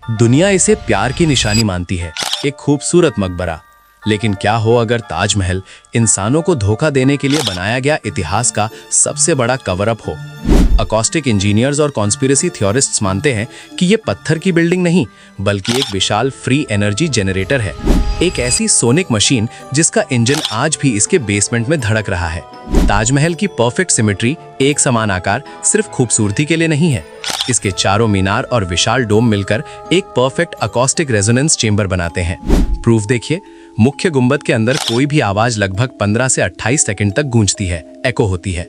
दुनिया इसे प्यार की निशानी मानती है, एक खूबसूरत मकबरा। लेकिन क्या हो अगर ताजमहल इंसानों को धोखा देने के लिए बनाया गया इतिहास का सबसे बड़ा कवर अप हो। अकॉस्टिक इंजीनियर्स और कॉन्स्पिरेसी थ्योरिस्ट्स मानते हैं कि ये पत्थर की बिल्डिंग नहीं बल्कि एक विशाल फ्री एनर्जी जनरेटर है, एक ऐसी सोनिक मशीन जिसका इंजन आज भी इसके बेसमेंट में धड़क रहा है। ताजमहल की परफेक्ट सिमेट्री, एक समान आकार सिर्फ खूबसूरती के लिए नहीं है, इसके चारों मीनार और विशाल डोम मिलकर एक परफेक्ट अकॉस्टिक रेजोनेंस चेंबर बनाते हैं। प्रूफ देखिए, मुख्य गुंबद के अंदर कोई भी आवाज लगभग 15 से 28 सेकंड तक गूंजती है, एको होती है।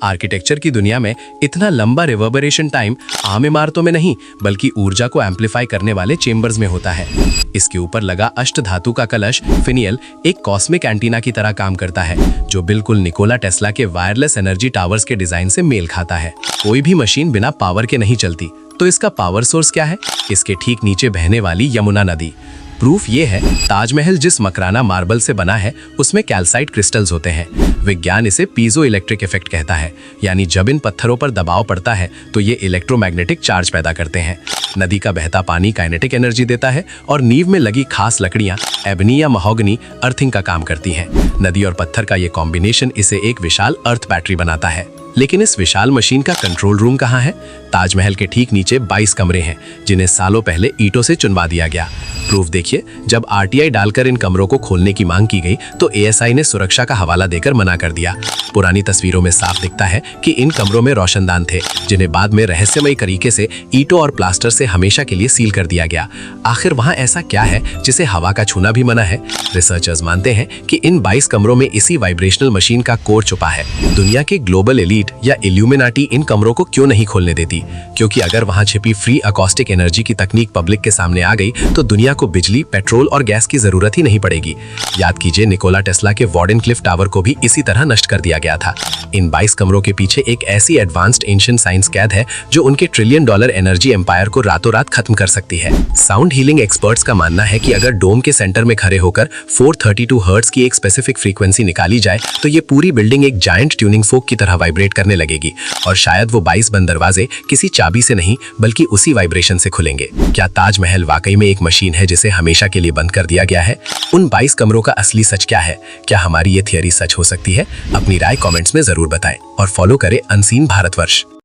आर्किटेक्चर की दुनिया में इतना लंबा रिवर्बरेशन टाइम आम इमारतों में नहीं बल्कि ऊर्जा को एम्पलीफाई करने वाले चेंबर्स में होता है। इसके ऊपर लगा अष्टधातु का कलश फिनियल एक कॉस्मिक एंटीना की तरह काम करता है, जो बिल्कुल निकोला टेस्ला के वायरलेस एनर्जी टावर्स के डिजाइन से मेल खाता है। कोई भी मशीन बिना पावर के नहीं चलती, तो इसका पावर सोर्स क्या है? इसके ठीक नीचे बहने वाली यमुना नदी। प्रूफ ये है, ताजमहल जिस मकराना मार्बल से बना है उसमें कैल्साइट क्रिस्टल्स होते हैं। विज्ञान इसे पीजो इलेक्ट्रिक इफेक्ट कहता है, यानी जब इन पत्थरों पर दबाव पड़ता है तो ये इलेक्ट्रोमैग्नेटिक चार्ज पैदा करते हैं। नदी का बहता पानी काइनेटिक एनर्जी देता है और नींव में लगी खास लकड़ियां एबनी या महोगनी अर्थिंग का काम करती हैं। नदी और पत्थर का ये कॉम्बिनेशन इसे एक विशाल अर्थ बैटरी बनाता है। लेकिन इस विशाल मशीन का कंट्रोल रूम कहाँ है? ताजमहल के ठीक नीचे 22 कमरे हैं, जिन्हें सालों पहले ईंटों से चुनवा दिया गया। प्रूफ देखिए, जब आरटीआई डालकर इन कमरों को खोलने की मांग की गई तो एएसआई ने सुरक्षा का हवाला देकर मना कर दिया। पुरानी तस्वीरों में साफ दिखता है कि इन कमरों में रोशनदान थे, जिन्हें बाद में रहस्यमयी तरीके से ईंटों और प्लास्टर से हमेशा के लिए सील कर दिया गया। आखिर वहां ऐसा क्या है जिसे हवा का छूना भी मना है? रिसर्चर्स मानते हैं कि इन 22 कमरों में इसी वाइब्रेशनल मशीन का कोर छुपा है। दुनिया के ग्लोबल एलीट या इल्यूमिनाटी इन कमरों को क्यों नहीं खोलने देती? क्योंकि अगर वहां छिपी फ्री अकॉस्टिक एनर्जी की तकनीक पब्लिक के सामने आ गई तो दुनिया को बिजली, पेट्रोल और गैस की जरूरत ही नहीं पड़ेगी। याद कीजिए, निकोला टेस्ला के वार्डन क्लिफ टावर को भी इसी तरह नष्ट कर दिया गया था। इन 22 कमरों के पीछे एक ऐसी एडवांस्ड एंशिएंट साइंस कैद है जो उनके $1 ट्रिलियन एनर्जी एम्पायर को रातों रात खत्म कर सकती है। साउंड हीलिंग एक्सपर्ट्स का मानना है कि अगर डोम के सेंटर में खड़े होकर 432 हर्ट्ज की एक स्पेसिफिक फ्रीक्वेंसी निकाली जाए तो ये पूरी बिल्डिंग एक जायंट ट्यूनिंग फोक की तरह वाइब्रेट करने लगेगी और शायद वो 22 बंद दरवाजे किसी चाबी से नहीं बल्कि उसी वाइब्रेशन से खुलेंगे। क्या ताजमहल वाकई में एक मशीन है जिसे हमेशा के लिए बंद कर दिया गया है? उन 22 कमरों का असली सच क्या है? क्या हमारी ये थियरी सच हो सकती है? अपनी राय कमेंट्स में जरूर बताएं और फॉलो करें अनसीन भारतवर्ष।